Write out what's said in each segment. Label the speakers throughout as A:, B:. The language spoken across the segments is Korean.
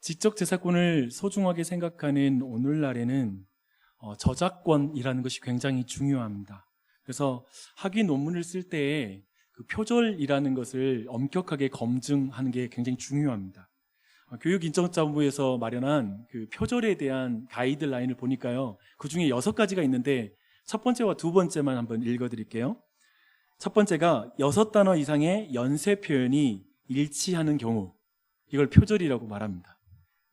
A: 지적 재산권을 소중하게 생각하는 오늘날에는 저작권이라는 것이 굉장히 중요합니다. 그래서 학위 논문을 쓸 때에 그 표절이라는 것을 엄격하게 검증하는 게 굉장히 중요합니다. 교육인정자본부에서 마련한 그 표절에 대한 가이드라인을 보니까요, 그 중에 6가지가 있는데 첫 번째와 두 번째만 한번 읽어드릴게요. 첫 번째가 6단어 이상의 연쇄 표현이 일치하는 경우, 이걸 표절이라고 말합니다.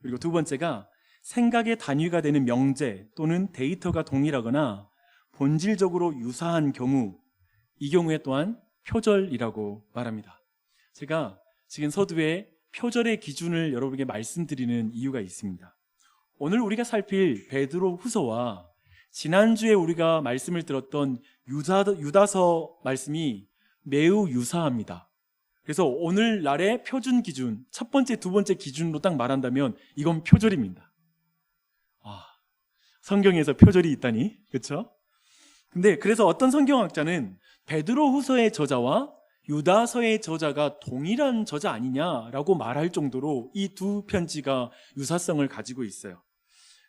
A: 그리고 두 번째가 생각의 단위가 되는 명제 또는 데이터가 동일하거나 본질적으로 유사한 경우, 이 경우에 또한 표절이라고 말합니다. 제가 지금 서두에 표절의 기준을 여러분에게 말씀드리는 이유가 있습니다. 오늘 우리가 살필 베드로 후서와 지난주에 우리가 말씀을 들었던 유다서 말씀이 매우 유사합니다. 그래서 오늘날의 표준 기준, 첫 번째, 두 번째 기준으로 딱 말한다면 이건 표절입니다. 성경에서 표절이 있다니, 그렇죠? 근데 그래서 어떤 성경학자는 베드로 후서의 저자와 유다서의 저자가 동일한 저자 아니냐라고 말할 정도로 이 두 편지가 유사성을 가지고 있어요.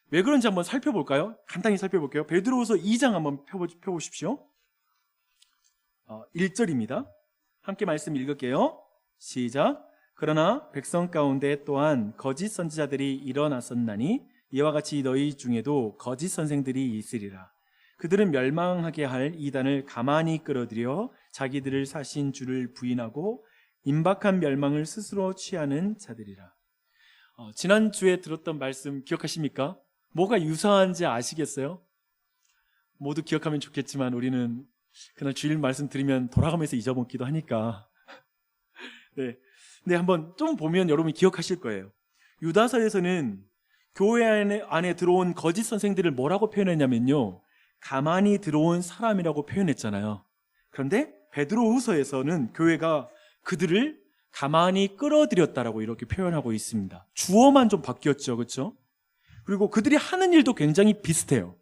A: 왜 그런지 한번 살펴볼까요? 간단히 살펴볼게요. 베드로후서 2장 한번 펴보십시오. 1절입니다. 함께 말씀 읽을게요. 시작. 그러나 백성 가운데 또한 거짓 선지자들이 일어났었나니 이와 같이 너희 중에도 거짓 선생들이 있으리라. 그들은 멸망하게 할 이단을 가만히 끌어들여 자기들을 사신 주를 부인하고 임박한 멸망을 스스로 취하는 자들이라. 지난주에 들었던 말씀 기억하십니까? 뭐가 유사한지 아시겠어요? 모두 기억하면 좋겠지만 우리는 그날 주일 말씀 드리면 돌아가면서 잊어먹기도 하니까. 네. 근데 한번 좀 보면 여러분이 기억하실 거예요. 유다서에서는 교회 안에 들어온 거짓 선생들을 뭐라고 표현했냐면요, 가만히 들어온 사람이라고 표현했잖아요. 그런데 베드로 후서에서는 교회가 그들을 가만히 끌어들였다라고 이렇게 표현하고 있습니다. 주어만 좀 바뀌었죠, 그렇죠? 그리고 그들이 하는 일도 굉장히 비슷해요.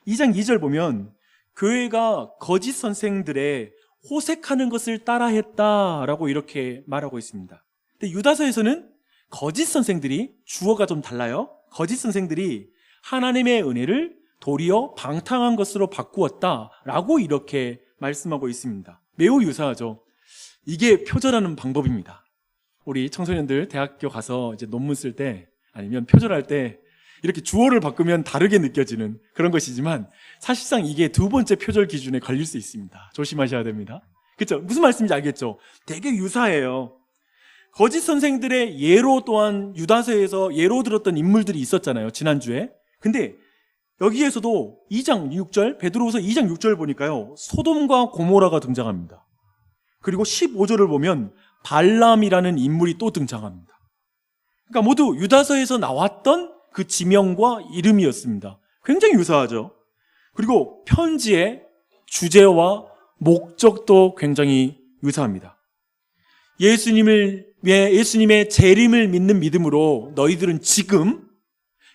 A: 2장 2절 보면 교회가 거짓 선생들의 호색하는 것을 따라했다라고 이렇게 말하고 있습니다. 근데 유다서에서는 거짓 선생들이, 주어가 좀 달라요. 거짓 선생들이 하나님의 은혜를 도리어 방탕한 것으로 바꾸었다라고 이렇게 말씀하고 있습니다. 매우 유사하죠. 이게 표절하는 방법입니다. 우리 청소년들 대학교 가서 이제 논문 쓸 때 아니면 표절할 때 이렇게 주어를 바꾸면 다르게 느껴지는 그런 것이지만 사실상 이게 두 번째 표절 기준에 걸릴 수 있습니다. 조심하셔야 됩니다. 그렇죠? 무슨 말씀인지 알겠죠? 되게 유사해요. 거짓 선생들의 예로 또한 유다서에서 예로 들었던 인물들이 있었잖아요, 지난주에. 근데 여기에서도 2장 6절, 베드로후서 2장 6절 보니까요, 소돔과 고모라가 등장합니다. 그리고 15절을 보면 발람이라는 인물이 또 등장합니다. 그러니까 모두 유다서에서 나왔던 그 지명과 이름이었습니다. 굉장히 유사하죠. 그리고 편지의 주제와 목적도 굉장히 유사합니다. 예수님의 재림을 믿는 믿음으로 너희들은 지금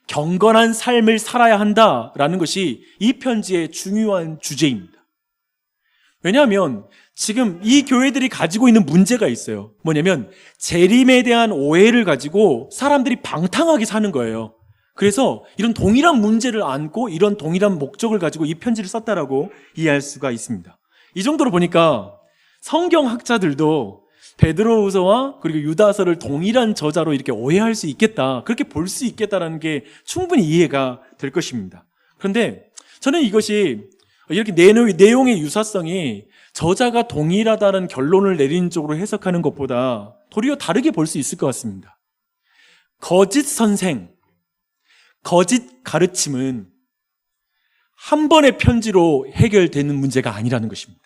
A: 경건한 삶을 살아야 한다라는 것이 이 편지의 중요한 주제입니다. 왜냐하면 지금 이 교회들이 가지고 있는 문제가 있어요. 뭐냐면 재림에 대한 오해를 가지고 사람들이 방탕하게 사는 거예요. 그래서 이런 동일한 문제를 안고 이런 동일한 목적을 가지고 이 편지를 썼다라고 이해할 수가 있습니다. 이 정도로 보니까 성경학자들도 베드로후서와 그리고 유다서를 동일한 저자로 이렇게 오해할 수 있겠다, 그렇게 볼 수 있겠다라는 게 충분히 이해가 될 것입니다. 그런데 저는 이것이 이렇게 내용의 유사성이 저자가 동일하다는 결론을 내리는 쪽으로 해석하는 것보다 도리어 다르게 볼 수 있을 것 같습니다. 거짓 선생, 거짓 가르침은 한 번의 편지로 해결되는 문제가 아니라는 것입니다.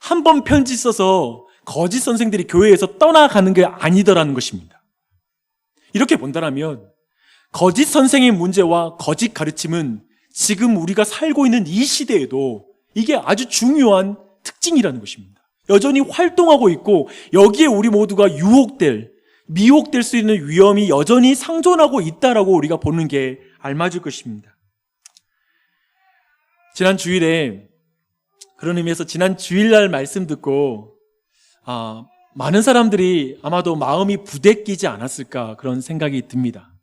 A: 한 번 편지 써서 거짓 선생들이 교회에서 떠나가는 게 아니더라는 것입니다. 이렇게 본다면 거짓 선생의 문제와 거짓 가르침은 지금 우리가 살고 있는 이 시대에도 이게 아주 중요한 특징이라는 것입니다. 여전히 활동하고 있고 여기에 우리 모두가 미혹될 수 있는 위험이 여전히 상존하고 있다라고 우리가 보는 게 알맞을 것입니다. 지난 주일에, 그런 의미에서 지난 주일날 말씀 듣고 많은 사람들이 아마도 마음이 부대끼지 않았을까 그런 생각이 듭니다.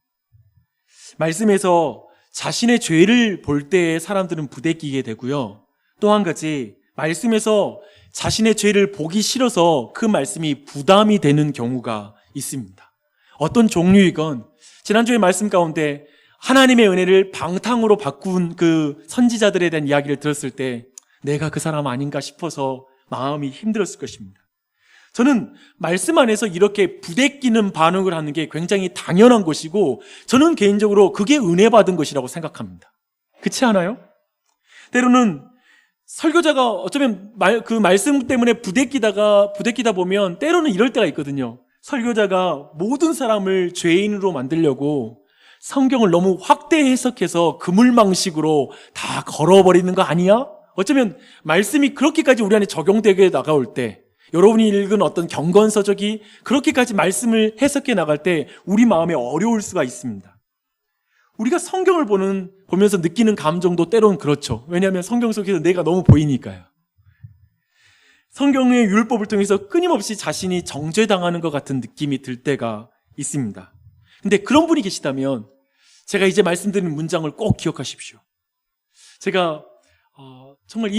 A: 말씀에서 자신의 죄를 볼 때에 사람들은 부대끼게 되고요. 또 한 가지, 말씀에서 자신의 죄를 보기 싫어서 그 말씀이 부담이 되는 경우가 있습니다. 어떤 종류이건 지난주에 말씀 가운데 하나님의 은혜를 방탕으로 바꾼 그 선지자들에 대한 이야기를 들었을 때 내가 그 사람 아닌가 싶어서 마음이 힘들었을 것입니다. 저는 말씀 안에서 이렇게 부대끼는 반응을 하는 게 굉장히 당연한 것이고 저는 개인적으로 그게 은혜 받은 것이라고 생각합니다. 그렇지 않아요? 때로는 설교자가 어쩌면 그 말씀 때문에 부대끼다 보면 때로는 이럴 때가 있거든요. 설교자가 모든 사람을 죄인으로 만들려고 성경을 너무 확대 해석해서 그물망식으로 다 걸어버리는 거 아니야? 어쩌면 말씀이 그렇게까지 우리 안에 적용되게 나가올 때, 여러분이 읽은 어떤 경건서적이 그렇게까지 말씀을 해석해 나갈 때 우리 마음에 어려울 수가 있습니다. 우리가 성경을 보면서 느끼는 감정도 때로는 그렇죠. 왜냐하면 성경 속에서 내가 너무 보이니까요. 성경의 율법을 통해서 끊임없이 자신이 정죄당하는 것 같은 느낌이 들 때가 있습니다. 근데 그런 분이 계시다면 제가 이제 말씀드리는 문장을 꼭 기억하십시오. 제가 정말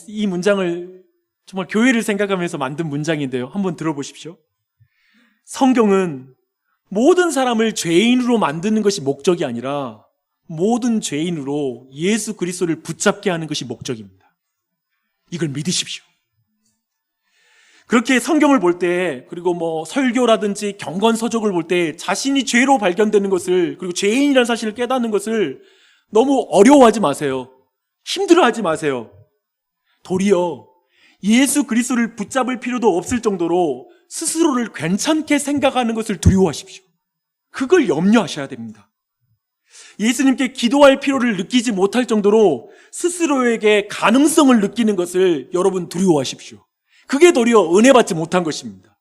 A: 이 문장을 정말 교회를 생각하면서 만든 문장인데요. 한번 들어보십시오. 성경은 모든 사람을 죄인으로 만드는 것이 목적이 아니라 모든 죄인으로 예수 그리스도를 붙잡게 하는 것이 목적입니다. 이걸 믿으십시오. 그렇게 성경을 볼 때, 그리고 설교라든지 경건서적을 볼 때 자신이 죄로 발견되는 것을, 그리고 죄인이라는 사실을 깨닫는 것을 너무 어려워하지 마세요. 힘들어하지 마세요. 도리어 예수 그리스도를 붙잡을 필요도 없을 정도로 스스로를 괜찮게 생각하는 것을 두려워하십시오. 그걸 염려하셔야 됩니다. 예수님께 기도할 필요를 느끼지 못할 정도로 스스로에게 가능성을 느끼는 것을 여러분 두려워하십시오. 그게 도리어 은혜 받지 못한 것입니다.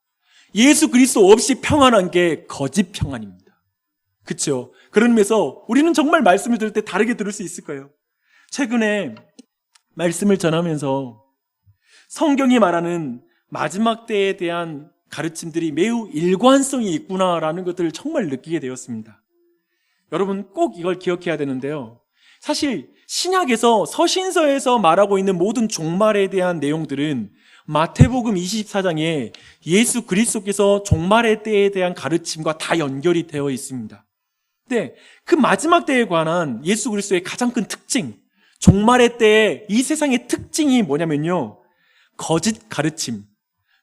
A: 예수 그리스도 없이 평안한 게 거짓 평안입니다. 그렇죠? 그런 의미에서 우리는 정말 말씀을 들을 때 다르게 들을 수 있을 거예요. 최근에 말씀을 전하면서 성경이 말하는 마지막 때에 대한 가르침들이 매우 일관성이 있구나라는 것들을 정말 느끼게 되었습니다. 여러분 꼭 이걸 기억해야 되는데요. 사실 신약에서 서신서에서 말하고 있는 모든 종말에 대한 내용들은 마태복음 24장에 예수 그리스도께서 종말의 때에 대한 가르침과 다 연결이 되어 있습니다. 근데 그 마지막 때에 관한 예수 그리스도의 가장 큰 특징, 종말의 때의 이 세상의 특징이 뭐냐면요, 거짓 가르침,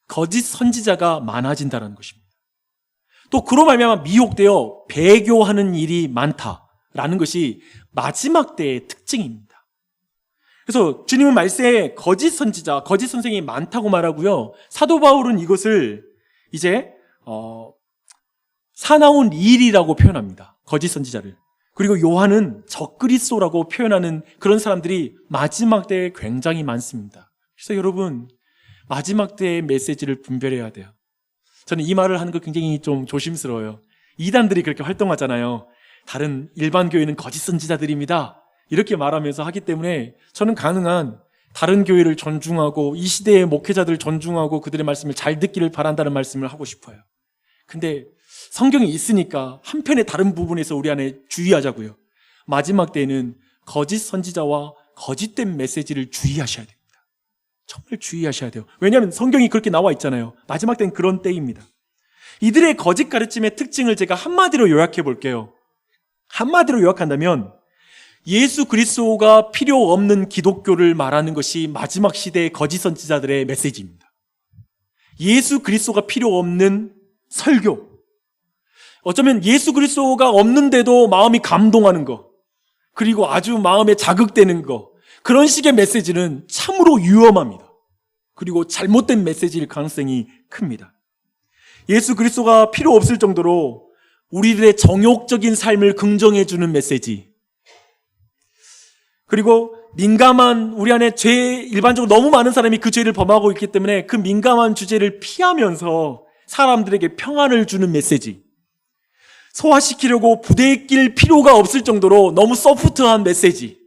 A: 거짓 선지자가 많아진다는 것입니다. 또 그로 말미암아 미혹되어 배교하는 일이 많다라는 것이 마지막 때의 특징입니다. 그래서 주님은 말세에 거짓 선지자, 거짓 선생이 많다고 말하고요. 사도 바울은 이것을 이제 사나운 일이라고 표현합니다. 거짓 선지자를. 그리고 요한은 적그리스도라고 표현하는 그런 사람들이 마지막 때에 굉장히 많습니다. 그래서 여러분 마지막 때의 메시지를 분별해야 돼요. 저는 이 말을 하는 거 굉장히 좀 조심스러워요. 이단들이 그렇게 활동하잖아요. 다른 일반 교회는 거짓 선지자들입니다. 이렇게 말하면서 하기 때문에 저는 가능한 다른 교회를 존중하고 이 시대의 목회자들 존중하고 그들의 말씀을 잘 듣기를 바란다는 말씀을 하고 싶어요. 근데 성경이 있으니까 한편의 다른 부분에서 우리 안에 주의하자고요. 마지막 때에는 거짓 선지자와 거짓된 메시지를 주의하셔야 됩니다. 정말 주의하셔야 돼요. 왜냐하면 성경이 그렇게 나와 있잖아요. 마지막 때는 그런 때입니다. 이들의 거짓 가르침의 특징을 제가 한마디로 요약해 볼게요. 한마디로 요약한다면 예수 그리스도가 필요 없는 기독교를 말하는 것이 마지막 시대의 거짓 선지자들의 메시지입니다. 예수 그리스도가 필요 없는 설교, 어쩌면 예수 그리스도가 없는데도 마음이 감동하는 거, 그리고 아주 마음에 자극되는 거, 그런 식의 메시지는 참으로 위험합니다. 그리고 잘못된 메시지일 가능성이 큽니다. 예수 그리스도가 필요 없을 정도로 우리들의 정욕적인 삶을 긍정해주는 메시지, 그리고 민감한 우리 안에 일반적으로 너무 많은 사람이 그 죄를 범하고 있기 때문에 그 민감한 주제를 피하면서 사람들에게 평안을 주는 메시지, 소화시키려고 부대낄 필요가 없을 정도로 너무 소프트한 메시지,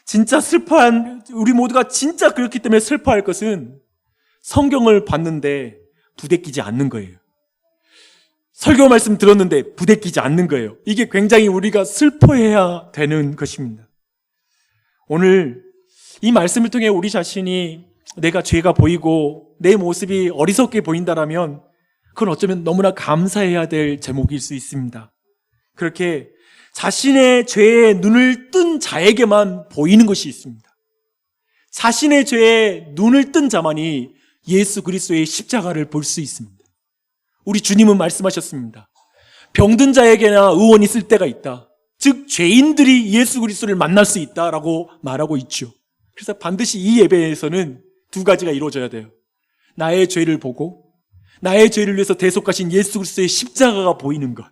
A: 진짜 우리 모두가 진짜 그렇기 때문에 슬퍼할 것은 성경을 봤는데 부대끼지 않는 거예요. 설교 말씀 들었는데 부대끼지 않는 거예요. 이게 굉장히 우리가 슬퍼해야 되는 것입니다. 오늘 이 말씀을 통해 우리 자신이 내가 죄가 보이고 내 모습이 어리석게 보인다라면 그건 어쩌면 너무나 감사해야 될 제목일 수 있습니다. 그렇게 자신의 죄에 눈을 뜬 자에게만 보이는 것이 있습니다. 자신의 죄에 눈을 뜬 자만이 예수 그리스도의 십자가를 볼 수 있습니다. 우리 주님은 말씀하셨습니다. 병든 자에게나 의원이 있을 때가 있다. 즉 죄인들이 예수 그리스도를 만날 수 있다라고 말하고 있죠. 그래서 반드시 이 예배에서는 두 가지가 이루어져야 돼요. 나의 죄를 보고 나의 죄를 위해서 대속하신 예수 그리스도의 십자가가 보이는 것.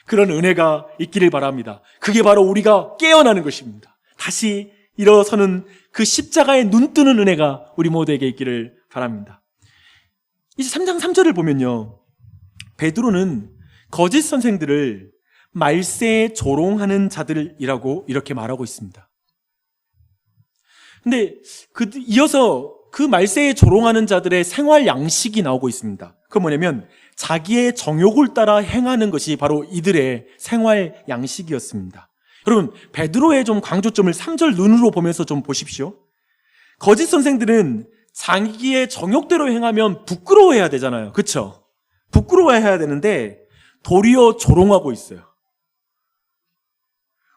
A: 그런 은혜가 있기를 바랍니다. 그게 바로 우리가 깨어나는 것입니다. 다시 일어서는 그 십자가에 눈 뜨는 은혜가 우리 모두에게 있기를 바랍니다. 이제 3장 3절을 보면요, 베드로는 거짓 선생들을 말세에 조롱하는 자들이라고 이렇게 말하고 있습니다. 근데 이어서 그 말세에 조롱하는 자들의 생활 양식이 나오고 있습니다. 그건 뭐냐면 자기의 정욕을 따라 행하는 것이 바로 이들의 생활 양식이었습니다. 여러분, 베드로의 좀 강조점을 3절 눈으로 보면서 좀 보십시오. 거짓 선생들은 자기의 정욕대로 행하면 부끄러워해야 되잖아요. 그렇죠? 부끄러워해야 되는데 도리어 조롱하고 있어요.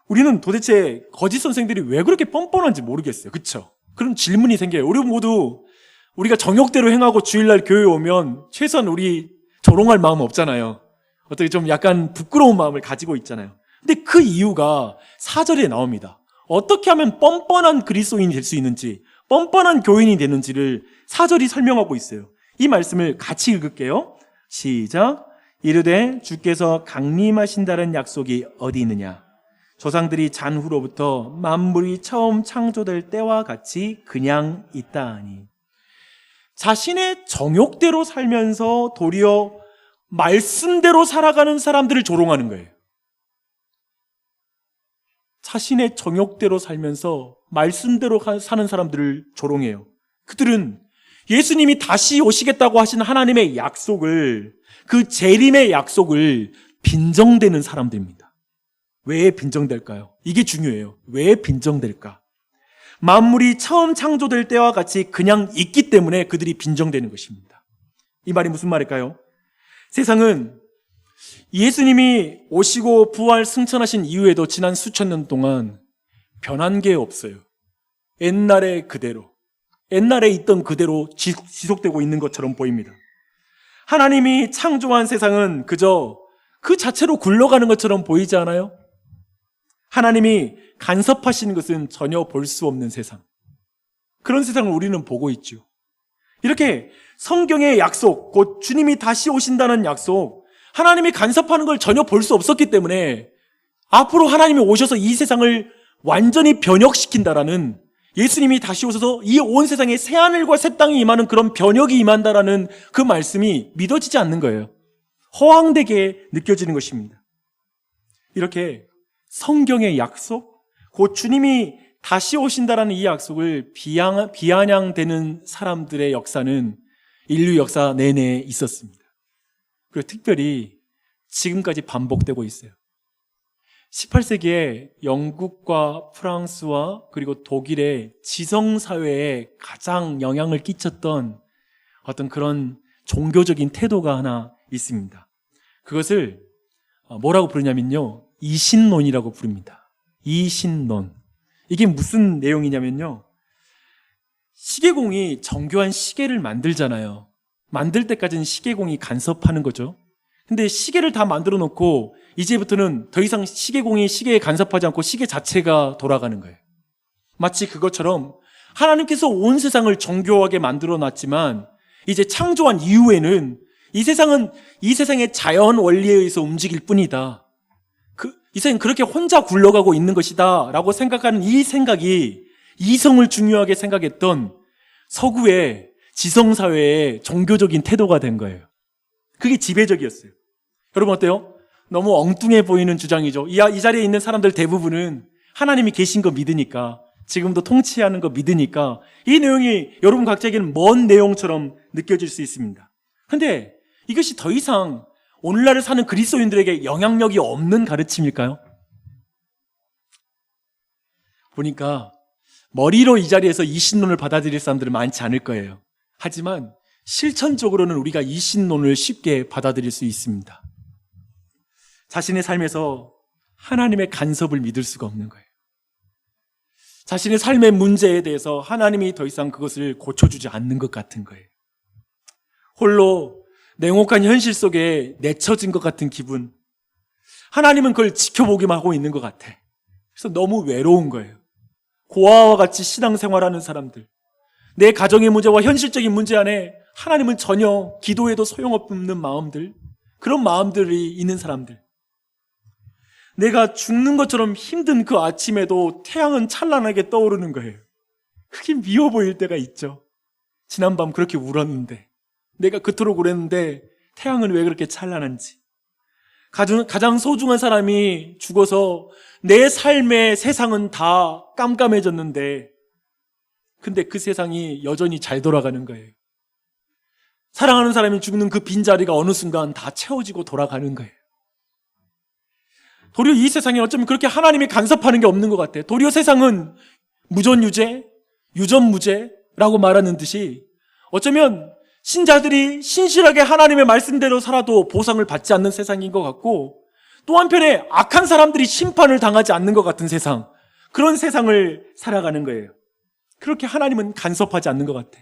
A: 우리는 도대체 거짓 선생들이 왜 그렇게 뻔뻔한지 모르겠어요. 그렇죠? 그런 질문이 생겨요. 우리 모두 우리가 정욕대로 행하고 주일날 교회에 오면 최소한 우리 조롱할 마음 없잖아요. 어떻게 좀 약간 부끄러운 마음을 가지고 있잖아요. 근데 그 이유가 4절에 나옵니다. 어떻게 하면 뻔뻔한 그리스도인이 될 수 있는지, 뻔뻔한 교인이 되는지를 4절이 설명하고 있어요. 이 말씀을 같이 읽을게요. 시작. 이르되 주께서 강림하신다는 약속이 어디 있느냐? 조상들이 잔 후로부터 만물이 처음 창조될 때와 같이 그냥 있다하니. 자신의 정욕대로 살면서 도리어 말씀대로 살아가는 사람들을 조롱하는 거예요. 자신의 정욕대로 살면서 말씀대로 사는 사람들을 조롱해요. 그들은 예수님이 다시 오시겠다고 하신 하나님의 약속을, 그 재림의 약속을 빈정대는 사람들입니다. 왜 빈정될까요? 이게 중요해요. 왜 빈정될까? 만물이 처음 창조될 때와 같이 그냥 있기 때문에 그들이 빈정되는 것입니다. 이 말이 무슨 말일까요? 세상은 예수님이 오시고 부활 승천하신 이후에도 지난 수천 년 동안 변한 게 없어요. 옛날에 그대로, 옛날에 있던 그대로 지속되고 있는 것처럼 보입니다. 하나님이 창조한 세상은 그저 그 자체로 굴러가는 것처럼 보이지 않아요? 하나님이 간섭하시는 것은 전혀 볼 수 없는 세상. 그런 세상을 우리는 보고 있죠. 이렇게 성경의 약속, 곧 주님이 다시 오신다는 약속, 하나님이 간섭하는 걸 전혀 볼 수 없었기 때문에 앞으로 하나님이 오셔서 이 세상을 완전히 변혁시킨다라는, 예수님이 다시 오셔서 이 온 세상에 새하늘과 새 땅이 임하는 그런 변혁이 임한다라는 그 말씀이 믿어지지 않는 거예요. 허황되게 느껴지는 것입니다. 이렇게 성경의 약속, 곧 주님이 다시 오신다라는 이 약속을 비아냥대는 사람들의 역사는 인류 역사 내내 있었습니다. 그리고 특별히 지금까지 반복되고 있어요. 18세기에 영국과 프랑스와 그리고 독일의 지성사회에 가장 영향을 끼쳤던 어떤 그런 종교적인 태도가 하나 있습니다. 그것을 뭐라고 부르냐면요, 이신론이라고 부릅니다. 이신론. 이게 무슨 내용이냐면요, 시계공이 정교한 시계를 만들잖아요. 만들 때까지는 시계공이 간섭하는 거죠. 근데 시계를 다 만들어 놓고 이제부터는 더 이상 시계공이 시계에 간섭하지 않고 시계 자체가 돌아가는 거예요. 마치 그것처럼 하나님께서 온 세상을 정교하게 만들어 놨지만 이제 창조한 이후에는 이 세상은 이 세상의 자연 원리에 의해서 움직일 뿐이다. 이 세상은 그렇게 혼자 굴러가고 있는 것이다 라고 생각하는 이 생각이 이성을 중요하게 생각했던 서구의 지성사회의 종교적인 태도가 된 거예요. 그게 지배적이었어요. 여러분 어때요? 너무 엉뚱해 보이는 주장이죠. 이 자리에 있는 사람들 대부분은 하나님이 계신 거 믿으니까 지금도 통치하는 거 믿으니까 이 내용이 여러분 각자에게는 먼 내용처럼 느껴질 수 있습니다. 그런데 이것이 더 이상 오늘날을 사는 그리스도인들에게 영향력이 없는 가르침일까요? 보니까 머리로 이 자리에서 이신론을 받아들일 사람들은 많지 않을 거예요. 하지만 실천적으로는 우리가 이신론을 쉽게 받아들일 수 있습니다. 자신의 삶에서 하나님의 간섭을 믿을 수가 없는 거예요. 자신의 삶의 문제에 대해서 하나님이 더 이상 그것을 고쳐주지 않는 것 같은 거예요. 홀로 냉혹한 현실 속에 내쳐진 것 같은 기분. 하나님은 그걸 지켜보기만 하고 있는 것 같아. 그래서 너무 외로운 거예요. 고아와 같이 신앙생활하는 사람들, 내 가정의 문제와 현실적인 문제 안에 하나님은 전혀 기도해도 소용없는 마음들, 그런 마음들이 있는 사람들. 내가 죽는 것처럼 힘든 그 아침에도 태양은 찬란하게 떠오르는 거예요. 그게 미워 보일 때가 있죠. 지난밤 그렇게 울었는데, 내가 그토록 울었는데 태양은 왜 그렇게 찬란한지. 가장 소중한 사람이 죽어서 내 삶의 세상은 다 깜깜해졌는데, 근데 그 세상이 여전히 잘 돌아가는 거예요. 사랑하는 사람이 죽는 그 빈자리가 어느 순간 다 채워지고 돌아가는 거예요. 도리어 이 세상에 어쩌면 그렇게 하나님이 간섭하는 게 없는 것 같아요. 도리어 세상은 무전유죄, 유전무죄라고 말하는 듯이 어쩌면 신자들이 신실하게 하나님의 말씀대로 살아도 보상을 받지 않는 세상인 것 같고, 또 한편에 악한 사람들이 심판을 당하지 않는 것 같은 세상, 그런 세상을 살아가는 거예요. 그렇게 하나님은 간섭하지 않는 것 같아.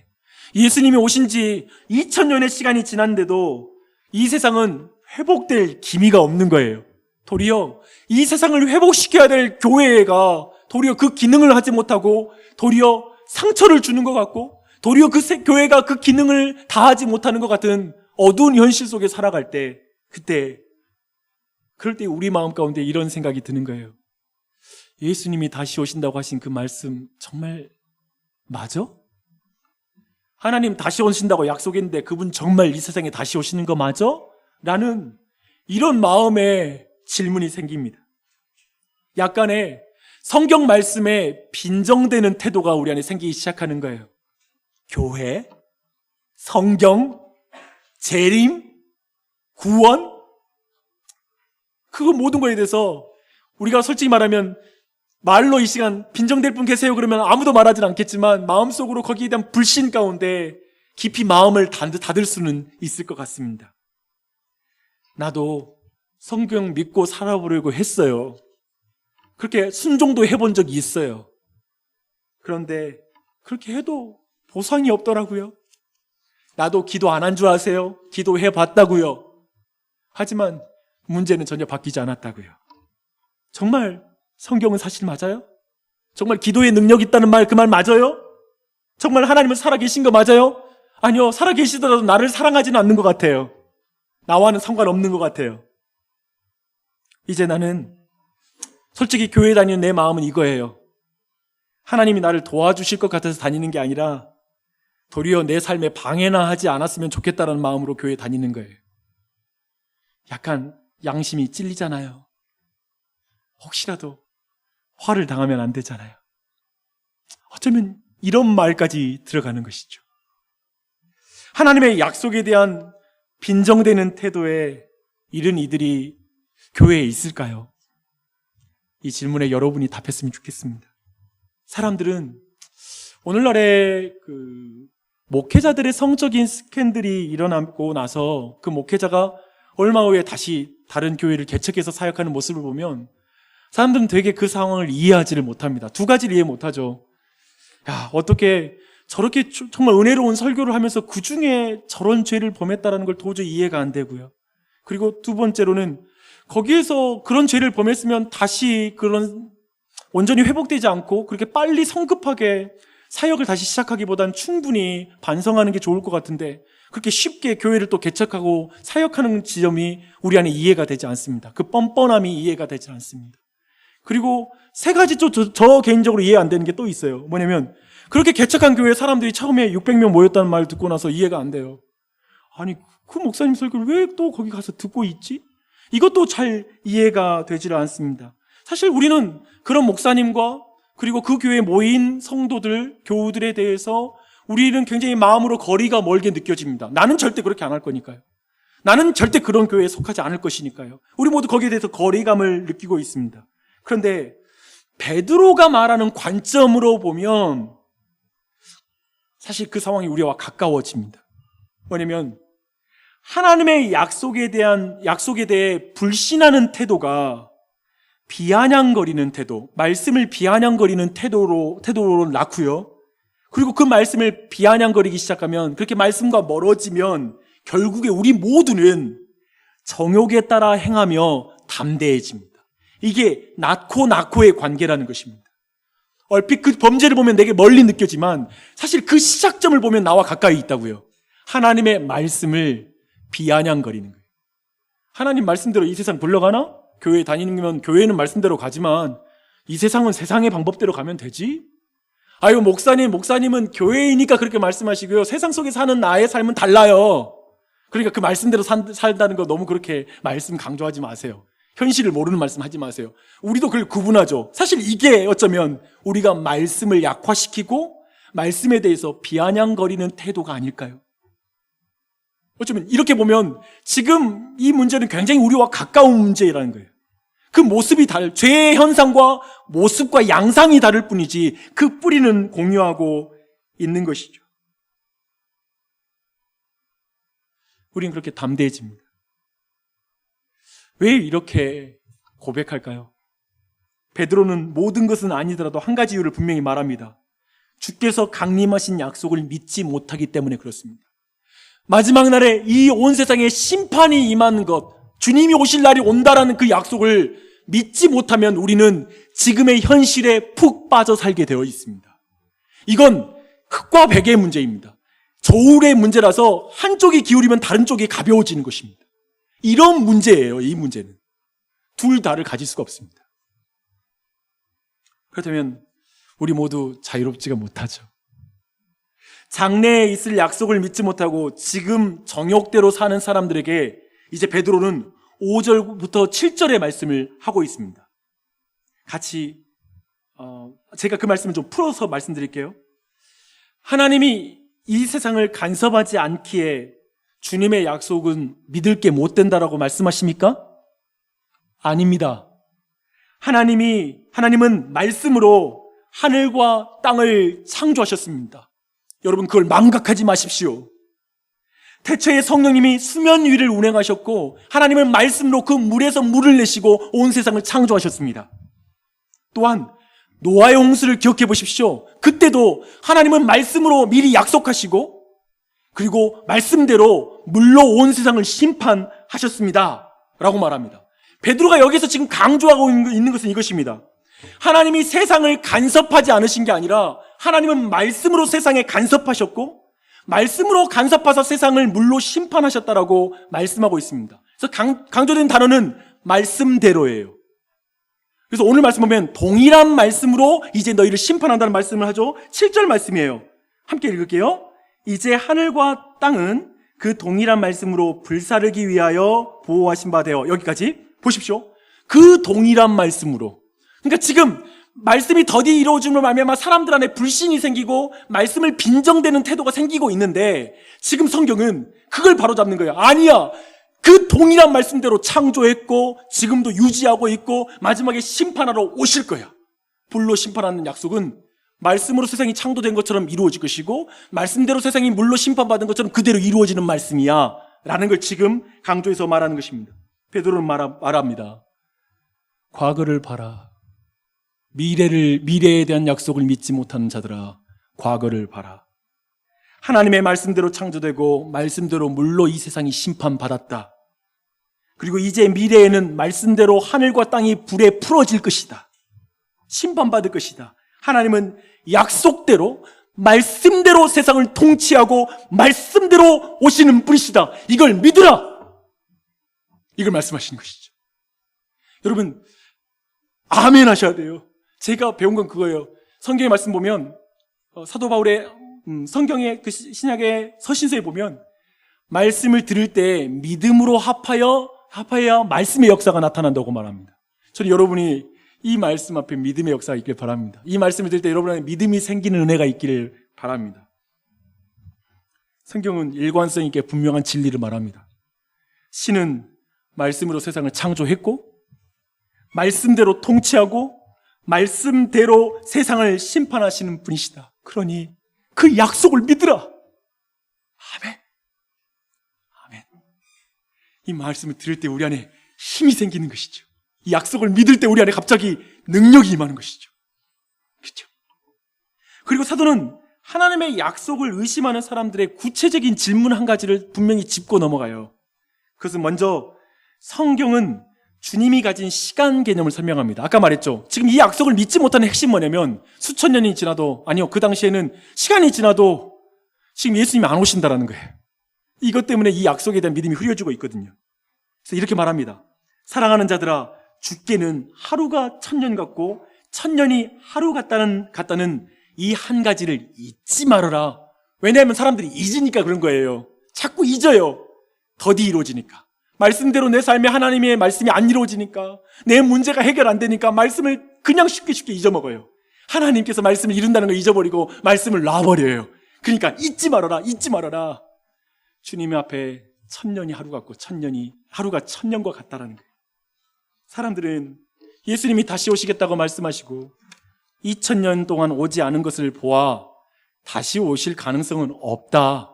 A: 예수님이 오신 지 2000년의 시간이 지났는데도 이 세상은 회복될 기미가 없는 거예요. 도리어 이 세상을 회복시켜야 될 교회가 도리어 그 기능을 하지 못하고 도리어 상처를 주는 것 같고, 도리어 그 교회가 그 기능을 다하지 못하는 것 같은 어두운 현실 속에 살아갈 때, 그럴 때 우리 마음 가운데 이런 생각이 드는 거예요. 예수님이 다시 오신다고 하신 그 말씀 정말 맞아? 하나님 다시 오신다고 약속했는데 그분 정말 이 세상에 다시 오시는 거 맞아? 라는 이런 마음에 질문이 생깁니다. 약간의 성경 말씀에 빈정되는 태도가 우리 안에 생기기 시작하는 거예요. 교회, 성경, 재림, 구원, 그거 모든 거에 대해서 우리가 솔직히 말하면 말로 이 시간 빈정될 분 계세요 그러면 아무도 말하진 않겠지만 마음속으로 거기에 대한 불신 가운데 깊이 마음을 닫을 수는 있을 것 같습니다. 나도 성경 믿고 살아보려고 했어요. 그렇게 순종도 해본 적이 있어요. 그런데 그렇게 해도 보상이 없더라고요. 나도 기도 안 한 줄 아세요? 기도해 봤다고요. 하지만 문제는 전혀 바뀌지 않았다고요. 정말 성경은 사실 맞아요? 정말 기도에 능력 있다는 말, 그 말 맞아요? 정말 하나님은 살아계신 거 맞아요? 아니요, 살아계시더라도 나를 사랑하지는 않는 것 같아요. 나와는 상관없는 것 같아요. 이제 나는 솔직히 교회 다니는 내 마음은 이거예요. 하나님이 나를 도와주실 것 같아서 다니는 게 아니라 도리어 내 삶에 방해나 하지 않았으면 좋겠다는 마음으로 교회 다니는 거예요. 약간 양심이 찔리잖아요. 혹시라도 화를 당하면 안 되잖아요. 어쩌면 이런 말까지 들어가는 것이죠. 하나님의 약속에 대한 빈정되는 태도에 이른 이들이 교회에 있을까요? 이 질문에 여러분이 답했으면 좋겠습니다. 사람들은 오늘날의 목회자들의 성적인 스캔들이 일어나고 나서 그 목회자가 얼마 후에 다시 다른 교회를 개척해서 사역하는 모습을 보면 사람들은 되게 그 상황을 이해하지를 못합니다. 두 가지를 이해 못하죠. 야, 어떻게 저렇게 정말 은혜로운 설교를 하면서 그 중에 저런 죄를 범했다는 걸 도저히 이해가 안 되고요. 그리고 두 번째로는 거기에서 그런 죄를 범했으면 다시 온전히 회복되지 않고 그렇게 빨리 성급하게 사역을 다시 시작하기보단 충분히 반성하는 게 좋을 것 같은데 그렇게 쉽게 교회를 또 개척하고 사역하는 지점이 우리 안에 이해가 되지 않습니다. 그 뻔뻔함이 이해가 되지 않습니다. 그리고 세 가지 저 개인적으로 이해 안 되는 게 또 있어요. 뭐냐면 그렇게 개척한 교회 사람들이 처음에 600명 모였다는 말 듣고 나서 이해가 안 돼요. 아니 그 목사님 설교를 왜 또 거기 가서 듣고 있지? 이것도 잘 이해가 되지를 않습니다. 사실 우리는 그런 목사님과 그리고 그 교회에 모인 성도들, 교우들에 대해서 우리는 굉장히 마음으로 거리가 멀게 느껴집니다. 나는 절대 그렇게 안 할 거니까요. 나는 절대 그런 교회에 속하지 않을 것이니까요. 우리 모두 거기에 대해서 거리감을 느끼고 있습니다. 그런데 베드로가 말하는 관점으로 보면 사실 그 상황이 우리와 가까워집니다. 뭐냐면 하나님의 약속에 대해 불신하는 태도가 비아냥거리는 태도, 말씀을 비아냥거리는 태도로 낳고요. 그리고 그 말씀을 비아냥거리기 시작하면, 그렇게 말씀과 멀어지면 결국에 우리 모두는 정욕에 따라 행하며 담대해집니다. 이게 낳고의 관계라는 것입니다. 얼핏 그 범죄를 보면 내게 멀리 느껴지만 사실 그 시작점을 보면 나와 가까이 있다고요. 하나님의 말씀을 비아냥거리는 거예요. 하나님 말씀대로 이 세상 굴러가나? 교회 다니면 교회는 말씀대로 가지만 이 세상은 세상의 방법대로 가면 되지? 아유, 목사님은 교회이니까 그렇게 말씀하시고요. 세상 속에 사는 나의 삶은 달라요. 그러니까 그 말씀대로 살다는 거 너무 그렇게 말씀 강조하지 마세요. 현실을 모르는 말씀 하지 마세요. 우리도 그걸 구분하죠. 사실 이게 어쩌면 우리가 말씀을 약화시키고 말씀에 대해서 비아냥거리는 태도가 아닐까요? 어쩌면 이렇게 보면 지금 이 문제는 굉장히 우리와 가까운 문제라는 거예요. 그 모습이 죄의 현상과 모습과 양상이 다를 뿐이지 그 뿌리는 공유하고 있는 것이죠. 우리는 그렇게 담대해집니다. 왜 이렇게 고백할까요? 베드로는 모든 것은 아니더라도 한 가지 이유를 분명히 말합니다. 주께서 강림하신 약속을 믿지 못하기 때문에 그렇습니다. 마지막 날에 이 온 세상에 심판이 임하는 것, 주님이 오실 날이 온다라는 그 약속을 믿지 못하면 우리는 지금의 현실에 푹 빠져 살게 되어 있습니다. 이건 흙과 백의 문제입니다. 저울의 문제라서 한쪽이 기울이면 다른 쪽이 가벼워지는 것입니다. 이런 문제예요, 이 문제는. 둘 다를 가질 수가 없습니다. 그렇다면 우리 모두 자유롭지가 못하죠. 장래에 있을 약속을 믿지 못하고 지금 정욕대로 사는 사람들에게 이제 베드로는 5절부터 7절의 말씀을 하고 있습니다. 같이 제가 그 말씀을 좀 풀어서 말씀드릴게요. 하나님이 이 세상을 간섭하지 않기에 주님의 약속은 믿을 게 못 된다라고 말씀하십니까? 아닙니다. 하나님은 말씀으로 하늘과 땅을 창조하셨습니다. 여러분, 그걸 망각하지 마십시오. 태초에 성령님이 수면 위를 운행하셨고 하나님은 말씀으로 그 물에서 물을 내시고 온 세상을 창조하셨습니다. 또한 노아의 홍수를 기억해 보십시오. 그때도 하나님은 말씀으로 미리 약속하시고 그리고 말씀대로 물로 온 세상을 심판하셨습니다 라고 말합니다. 베드로가 여기서 지금 강조하고 있는 것은 이것입니다. 하나님이 세상을 간섭하지 않으신 게 아니라 하나님은 말씀으로 세상에 간섭하셨고 말씀으로 간섭하셔서 세상을 물로 심판하셨다라고 말씀하고 있습니다. 그래서 강조된 단어는 말씀대로예요. 그래서 오늘 말씀 보면 동일한 말씀으로 이제 너희를 심판한다는 말씀을 하죠. 7절 말씀이에요. 함께 읽을게요. 이제 하늘과 땅은 그 동일한 말씀으로 불사르기 위하여 보호하신 바 되어. 여기까지 보십시오. 그 동일한 말씀으로. 그러니까 지금 말씀이 더디 이루어짐으로 말미암아 사람들 안에 불신이 생기고 말씀을 빈정대는 태도가 생기고 있는데 지금 성경은 그걸 바로잡는 거예요. 아니야. 그 동일한 말씀대로 창조했고 지금도 유지하고 있고 마지막에 심판하러 오실 거야. 불로 심판하는 약속은 말씀으로 세상이 창조된 것처럼 이루어질 것이고 말씀대로 세상이 물로 심판받은 것처럼 그대로 이루어지는 말씀이야 라는 걸 지금 강조해서 말하는 것입니다. 베드로는 말합니다. 과거를 봐라. 미래에 대한 약속을 믿지 못하는 자들아, 과거를 봐라. 하나님의 말씀대로 창조되고 말씀대로 물로 이 세상이 심판받았다. 그리고 이제 미래에는 말씀대로 하늘과 땅이 불에 풀어질 것이다. 심판받을 것이다. 하나님은 약속대로 말씀대로 세상을 통치하고 말씀대로 오시는 분이시다. 이걸 믿으라. 이걸 말씀하시는 것이죠. 여러분, 아멘 하셔야 돼요. 제가 배운 건 그거예요. 성경의 말씀 보면 사도 바울의 성경의 그 신약의 서신서에 보면 말씀을 들을 때 믿음으로 합하여야 말씀의 역사가 나타난다고 말합니다. 저는 여러분이 이 말씀 앞에 믿음의 역사가 있길 바랍니다. 이 말씀을 들을 때 여러분의 믿음이 생기는 은혜가 있기를 바랍니다. 성경은 일관성 있게 분명한 진리를 말합니다. 신은 말씀으로 세상을 창조했고 말씀대로 통치하고 말씀대로 세상을 심판하시는 분이시다. 그러니 그 약속을 믿으라. 아멘. 아멘. 이 말씀을 들을 때 우리 안에 힘이 생기는 것이죠. 이 약속을 믿을 때 우리 안에 갑자기 능력이 임하는 것이죠. 그렇죠? 그리고 사도는 하나님의 약속을 의심하는 사람들의 구체적인 질문 한 가지를 분명히 짚고 넘어가요. 그것은 먼저 성경은 주님이 가진 시간 개념을 설명합니다. 아까 말했죠. 지금 이 약속을 믿지 못하는 핵심이 뭐냐면 수천 년이 지나도, 아니요, 그 당시에는 시간이 지나도 지금 예수님이 안 오신다라는 거예요. 이것 때문에 이 약속에 대한 믿음이 흐려지고 있거든요. 그래서 이렇게 말합니다. 사랑하는 자들아, 죽게는 하루가 1000년 같고 1000년이 하루 같다는 이 한 가지를 잊지 말아라. 왜냐하면 사람들이 잊으니까 그런 거예요. 자꾸 잊어요. 더디 이루어지니까. 말씀대로 내 삶에 하나님의 말씀이 안 이루어지니까, 내 문제가 해결 안 되니까 말씀을 그냥 쉽게 잊어먹어요. 하나님께서 말씀을 이룬다는 걸 잊어버리고 말씀을 놔버려요. 그러니까 잊지 말아라, 잊지 말아라. 주님 앞에 1000년이 하루 같고 1000년이 하루가 1000년과 같다라는 거예요. 사람들은 예수님이 다시 오시겠다고 말씀하시고 2000년 동안 오지 않은 것을 보아 다시 오실 가능성은 없다.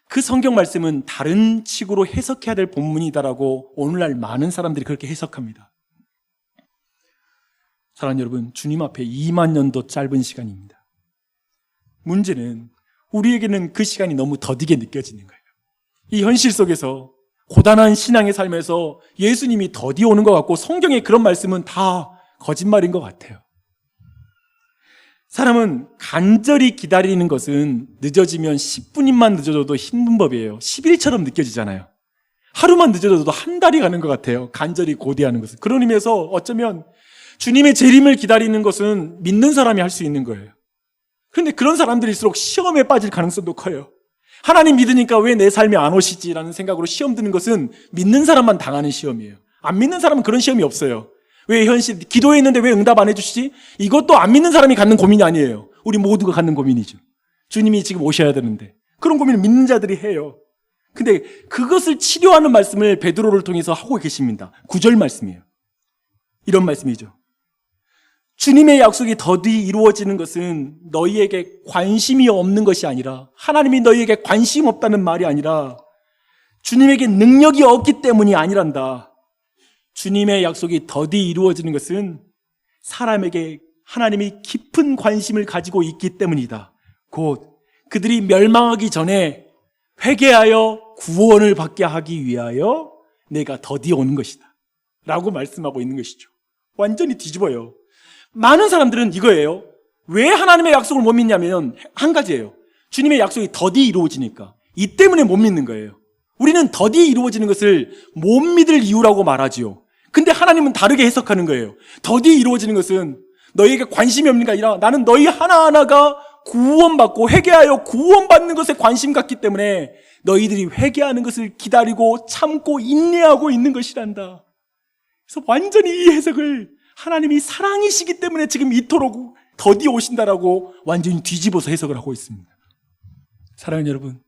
A: 그 성경 말씀은 다른 식으로 해석해야 될 본문이다라고 오늘날 많은 사람들이 그렇게 해석합니다. 사랑하는 여러분, 주님 앞에 2만 년도 짧은 시간입니다. 문제는 우리에게는 그 시간이 너무 더디게 느껴지는 거예요. 이 현실 속에서 고단한 신앙의 삶에서 예수님이 더디 오는 것 같고 성경의 그런 말씀은 다 거짓말인 것 같아요. 사람은 간절히 기다리는 것은 늦어지면 10분만 늦어져도 힘든 법이에요. 10일처럼 느껴지잖아요. 하루만 늦어져도 한 달이 가는 것 같아요. 간절히 고대하는 것은. 그런 의미에서 어쩌면 주님의 재림을 기다리는 것은 믿는 사람이 할 수 있는 거예요. 그런데 그런 사람들일수록 시험에 빠질 가능성도 커요. 하나님 믿으니까 왜 내 삶에 안 오시지라는 생각으로 시험 드는 것은 믿는 사람만 당하는 시험이에요. 안 믿는 사람은 그런 시험이 없어요. 왜 현실, 기도했는데 왜 응답 안 해주시지? 이것도 안 믿는 사람이 갖는 고민이 아니에요. 우리 모두가 갖는 고민이죠. 주님이 지금 오셔야 되는데. 그런 고민을 믿는 자들이 해요. 근데 그것을 치료하는 말씀을 베드로를 통해서 하고 계십니다. 9절 말씀이에요. 이런 말씀이죠. 주님의 약속이 더디 이루어지는 것은 너희에게 관심이 없는 것이 아니라, 하나님이 너희에게 관심 없다는 말이 아니라 주님에게 능력이 없기 때문이 아니란다. 주님의 약속이 더디 이루어지는 것은 사람에게 하나님이 깊은 관심을 가지고 있기 때문이다. 곧 그들이 멸망하기 전에 회개하여 구원을 받게 하기 위하여 내가 더디 오는 것이다 라고 말씀하고 있는 것이죠. 완전히 뒤집어요. 많은 사람들은 이거예요. 왜 하나님의 약속을 못 믿냐면 한 가지예요. 주님의 약속이 더디 이루어지니까. 이 때문에 못 믿는 거예요. 우리는 더디 이루어지는 것을 못 믿을 이유라고 말하지요. 근데 하나님은 다르게 해석하는 거예요. 더디 이루어지는 것은 너희에게 관심이 없는 게 아니라 나는 너희 하나하나가 구원받고 회개하여 구원받는 것에 관심 갖기 때문에 너희들이 회개하는 것을 기다리고 참고 인내하고 있는 것이란다. 그래서 완전히 이 해석을 하나님이 사랑이시기 때문에 지금 이토록 더디 오신다라고 완전히 뒤집어서 해석을 하고 있습니다. 사랑하는 여러분,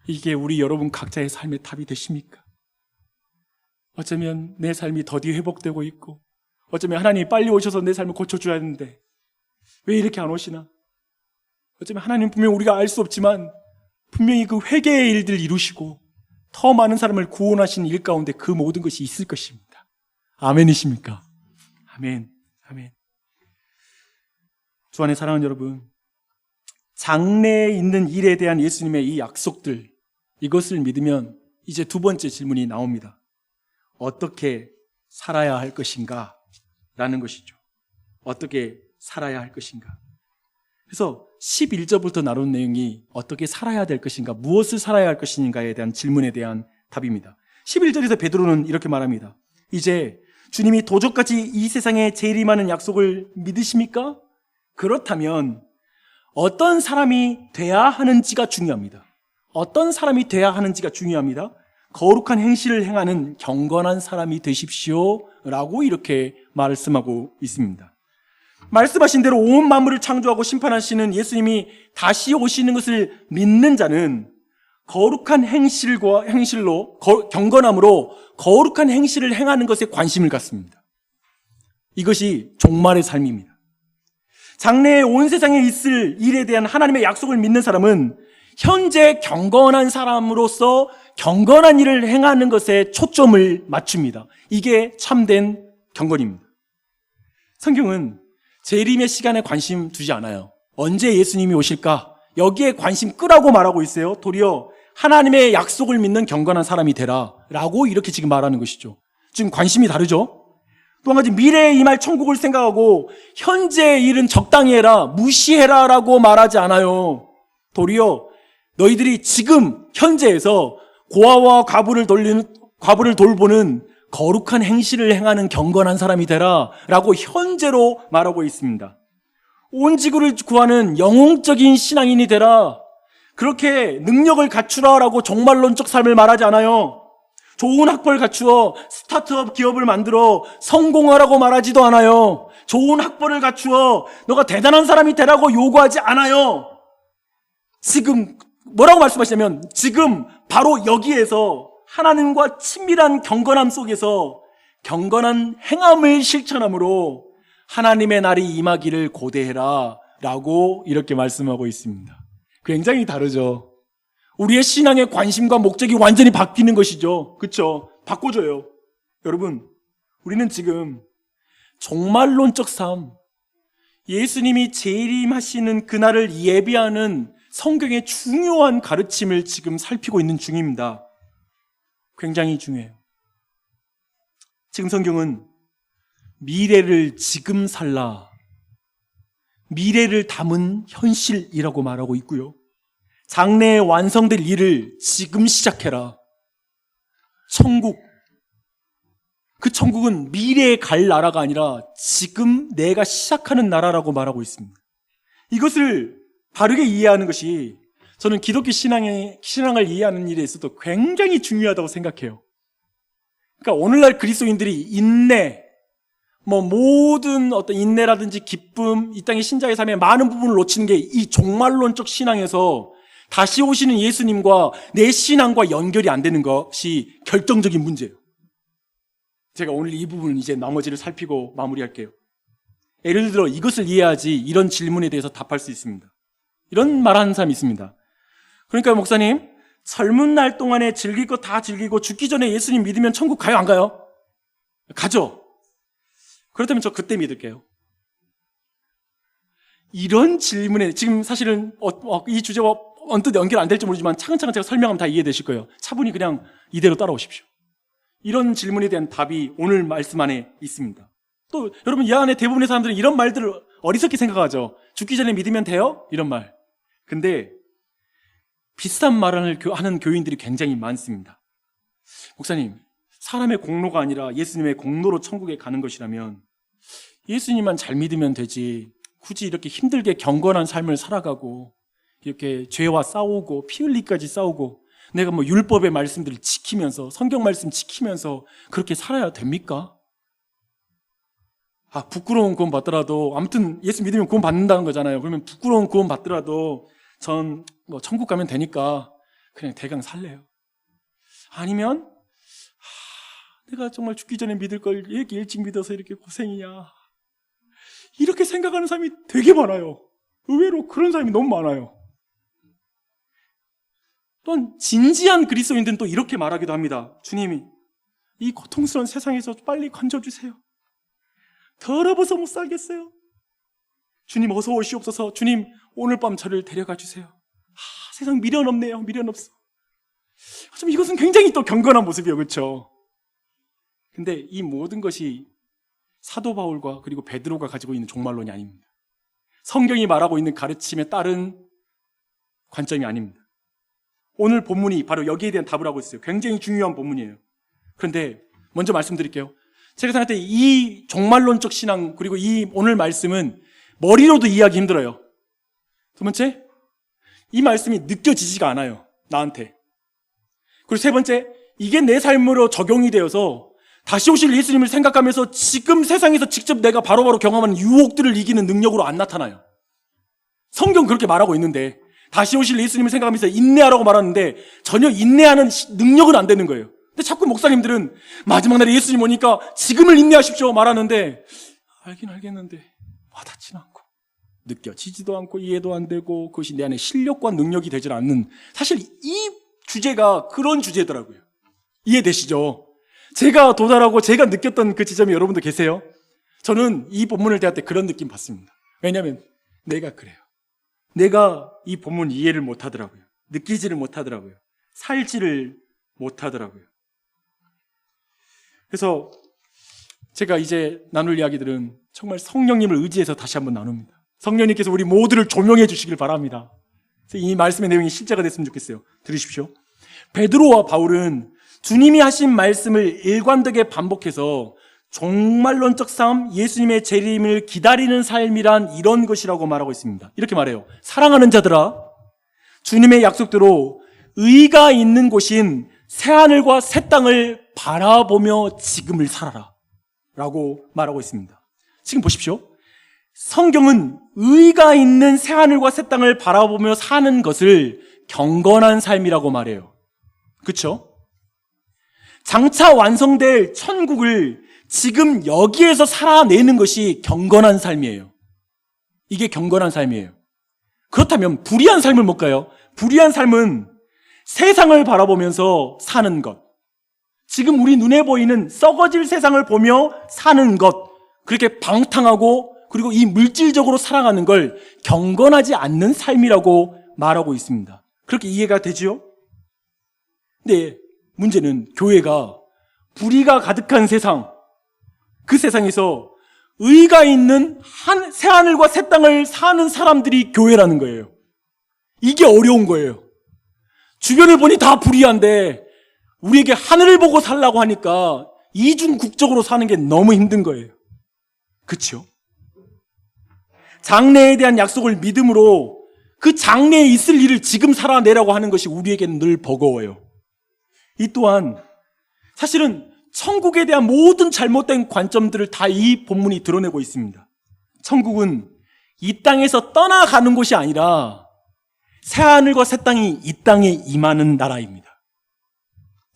A: 이게 우리 여러분 각자의 삶의 답이 되십니까? 어쩌면 내 삶이 더디 회복되고 있고, 어쩌면 하나님이 빨리 오셔서 내 삶을 고쳐줘야 하는데 왜 이렇게 안 오시나? 어쩌면 하나님 분명히 우리가 알 수 없지만 분명히 그 회개의 일들을 이루시고 더 많은 사람을 구원하시는 일 가운데 그 모든 것이 있을 것입니다. 아멘이십니까? 아멘, 아멘. 주 안에 사랑하는 여러분, 장래에 있는 일에 대한 예수님의 이 약속들, 이것을 믿으면 이제 두 번째 질문이 나옵니다. 어떻게 살아야 할 것인가? 라는 것이죠. 어떻게 살아야 할 것인가? 그래서 11절부터 나눈 내용이 어떻게 살아야 될 것인가, 무엇을 살아야 할 것인가에 대한 질문에 대한 답입니다. 11절에서 베드로는 이렇게 말합니다. 이제 주님이 도적같이 이 세상에 재림하는 약속을 믿으십니까? 그렇다면 어떤 사람이 돼야 하는지가 중요합니다. 어떤 사람이 돼야 하는지가 중요합니다. 거룩한 행실을 행하는 경건한 사람이 되십시오 라고 이렇게 말씀하고 있습니다. 말씀하신 대로 온 만물을 창조하고 심판하시는 예수님이 다시 오시는 것을 믿는 자는 거룩한 행실로 경건함으로 거룩한 행실을 행하는 것에 관심을 갖습니다. 이것이 종말의 삶입니다. 장래에 온 세상에 있을 일에 대한 하나님의 약속을 믿는 사람은 현재 경건한 사람으로서 경건한 일을 행하는 것에 초점을 맞춥니다. 이게 참된 경건입니다. 성경은 재림의 시간에 관심 두지 않아요. 언제 예수님이 오실까? 여기에 관심 끄라고 말하고 있어요. 도리어 하나님의 약속을 믿는 경건한 사람이 되라 라고 이렇게 지금 말하는 것이죠. 지금 관심이 다르죠? 또 한 가지, 미래에 임할 천국을 생각하고 현재의 일은 적당히 해라, 무시해라 라고 말하지 않아요. 도리어 너희들이 지금 현재에서 고아와 과부를 돌보는 거룩한 행실을 행하는 경건한 사람이 되라 라고 현재로 말하고 있습니다. 온 지구를 구하는 영웅적인 신앙인이 되라, 그렇게 능력을 갖추라 라고 종말론적 삶을 말하지 않아요. 좋은 학벌 갖추어 스타트업 기업을 만들어 성공하라고 말하지도 않아요. 좋은 학벌을 갖추어 너가 대단한 사람이 되라고 요구하지 않아요. 지금 뭐라고 말씀하시냐면, 지금 바로 여기에서 하나님과 친밀한 경건함 속에서 경건한 행함을 실천함으로 하나님의 날이 임하기를 고대해라 라고 이렇게 말씀하고 있습니다. 굉장히 다르죠. 우리의 신앙의 관심과 목적이 완전히 바뀌는 것이죠. 그렇죠? 바꿔줘요. 여러분, 우리는 지금 종말론적 삶, 예수님이 재림하시는 그날을 예비하는 성경의 중요한 가르침을 지금 살피고 있는 중입니다. 굉장히 중요해요. 지금 성경은 미래를 지금 살라, 미래를 담은 현실이라고 말하고 있고요. 장래에 완성될 일을 지금 시작해라. 천국, 그 천국은 미래에 갈 나라가 아니라 지금 내가 시작하는 나라라고 말하고 있습니다. 이것을 바르게 이해하는 것이 저는 기독교 신앙을 이해하는 일에 있어서 굉장히 중요하다고 생각해요. 그러니까 오늘날 그리스도인들이 인내, 모든 어떤 인내라든지 기쁨, 이 땅의 신자의 삶의 많은 부분을 놓치는 게 이 종말론적 신앙에서 다시 오시는 예수님과 내 신앙과 연결이 안 되는 것이 결정적인 문제예요. 제가 오늘 이 부분 이제 나머지를 살피고 마무리할게요. 예를 들어 이것을 이해해야지 이런 질문에 대해서 답할 수 있습니다. 이런 말하는 사람이 있습니다. 그러니까 목사님, 젊은 날 동안에 즐길 거 다 즐기고 죽기 전에 예수님 믿으면 천국 가요, 안 가요? 가죠. 그렇다면 저 그때 믿을게요. 이런 질문에 지금 사실은 이 주제와 언뜻 연결 안 될지 모르지만 차근차근 제가 설명하면 다 이해되실 거예요. 차분히 그냥 이대로 따라오십시오. 이런 질문에 대한 답이 오늘 말씀 안에 있습니다. 또 여러분, 이 안에 대부분의 사람들은 이런 말들을 어리석게 생각하죠. 죽기 전에 믿으면 돼요? 이런 말. 근데 비슷한 말을 하는 교인들이 굉장히 많습니다. 목사님, 사람의 공로가 아니라 예수님의 공로로 천국에 가는 것이라면 예수님만 잘 믿으면 되지, 굳이 이렇게 힘들게 경건한 삶을 살아가고 이렇게 죄와 싸우고 피 흘리기까지 싸우고 내가 율법의 말씀들을 지키면서 성경 말씀 지키면서 그렇게 살아야 됩니까? 부끄러운 구원 받더라도, 아무튼 예수 믿으면 구원 받는다는 거잖아요. 그러면 부끄러운 구원 받더라도 전 천국 가면 되니까 그냥 대강 살래요. 아니면 내가 정말 죽기 전에 믿을 걸 이렇게 일찍 믿어서 이렇게 고생이냐, 이렇게 생각하는 사람이 되게 많아요. 의외로 그런 사람이 너무 많아요. 또한 진지한 그리스도인들은 또 이렇게 말하기도 합니다. 주님이 이 고통스러운 세상에서 빨리 건져주세요. 더러워서 못 살겠어요. 주님 어서 오시옵소서. 주님 오늘 밤 저를 데려가 주세요. 세상 미련 없네요. 미련 없어. 좀 이것은 굉장히 또 경건한 모습이에요. 그렇죠? 근데 이 모든 것이 사도 바울과 그리고 베드로가 가지고 있는 종말론이 아닙니다. 성경이 말하고 있는 가르침에 따른 관점이 아닙니다. 오늘 본문이 바로 여기에 대한 답을 하고 있어요. 굉장히 중요한 본문이에요. 그런데 먼저 말씀드릴게요. 제가 생각할 때 이 종말론적 신앙, 그리고 이 오늘 말씀은 머리로도 이해하기 힘들어요. 두 번째, 이 말씀이 느껴지지가 않아요, 나한테. 그리고 세 번째, 이게 내 삶으로 적용이 되어서 다시 오실 예수님을 생각하면서 지금 세상에서 직접 내가 바로바로 경험하는 유혹들을 이기는 능력으로 안 나타나요. 성경 그렇게 말하고 있는데, 다시 오실 예수님을 생각하면서 인내하라고 말하는데 전혀 인내하는 능력은 안 되는 거예요. 근데 자꾸 목사님들은 마지막 날에 예수님 오니까 지금을 인내하십시오 말하는데, 알긴 알겠는데 와닿지는 않고 느껴지지도 않고 이해도 안 되고 그것이 내 안에 실력과 능력이 되질 않는, 사실 이 주제가 그런 주제더라고요. 이해되시죠? 제가 도달하고 제가 느꼈던 그 지점이 여러분도 계세요? 저는 이 본문을 대할 때 그런 느낌 받습니다. 왜냐하면 내가 그래요. 내가 이 본문 이해를 못하더라고요. 느끼지를 못하더라고요. 살지를 못하더라고요. 그래서 제가 이제 나눌 이야기들은 정말 성령님을 의지해서 다시 한번 나눕니다. 성령님께서 우리 모두를 조명해 주시길 바랍니다. 그래서 이 말씀의 내용이 실제가 됐으면 좋겠어요. 들으십시오. 베드로와 바울은 주님이 하신 말씀을 일관되게 반복해서 종말론적 삶, 예수님의 재림을 기다리는 삶이란 이런 것이라고 말하고 있습니다. 이렇게 말해요. 사랑하는 자들아, 주님의 약속대로 의가 있는 곳인 새하늘과 새 땅을 바라보며 지금을 살아라 라고 말하고 있습니다. 지금 보십시오. 성경은 의가 있는 새하늘과 새 땅을 바라보며 사는 것을 경건한 삶이라고 말해요. 그렇죠? 장차 완성될 천국을 지금 여기에서 살아내는 것이 경건한 삶이에요. 이게 경건한 삶이에요. 그렇다면 불의한 삶을 못 가요. 불의한 삶은 세상을 바라보면서 사는 것, 지금 우리 눈에 보이는 썩어질 세상을 보며 사는 것, 그렇게 방탕하고 그리고 이 물질적으로 살아가는 걸 경건하지 않는 삶이라고 말하고 있습니다. 그렇게 이해가 되죠? 근데 문제는 교회가 불의가 가득한 세상, 그 세상에서 의가 있는 새하늘과 새 땅을 사는 사람들이 교회라는 거예요. 이게 어려운 거예요. 주변을 보니 다 불의한데 우리에게 하늘을 보고 살라고 하니까 이중국적으로 사는 게 너무 힘든 거예요. 그렇죠? 장래에 대한 약속을 믿음으로 그 장래에 있을 일을 지금 살아내라고 하는 것이 우리에게는 늘 버거워요. 이 또한 사실은 천국에 대한 모든 잘못된 관점들을 다 이 본문이 드러내고 있습니다. 천국은 이 땅에서 떠나가는 곳이 아니라 새하늘과 새 땅이 이 땅에 임하는 나라입니다.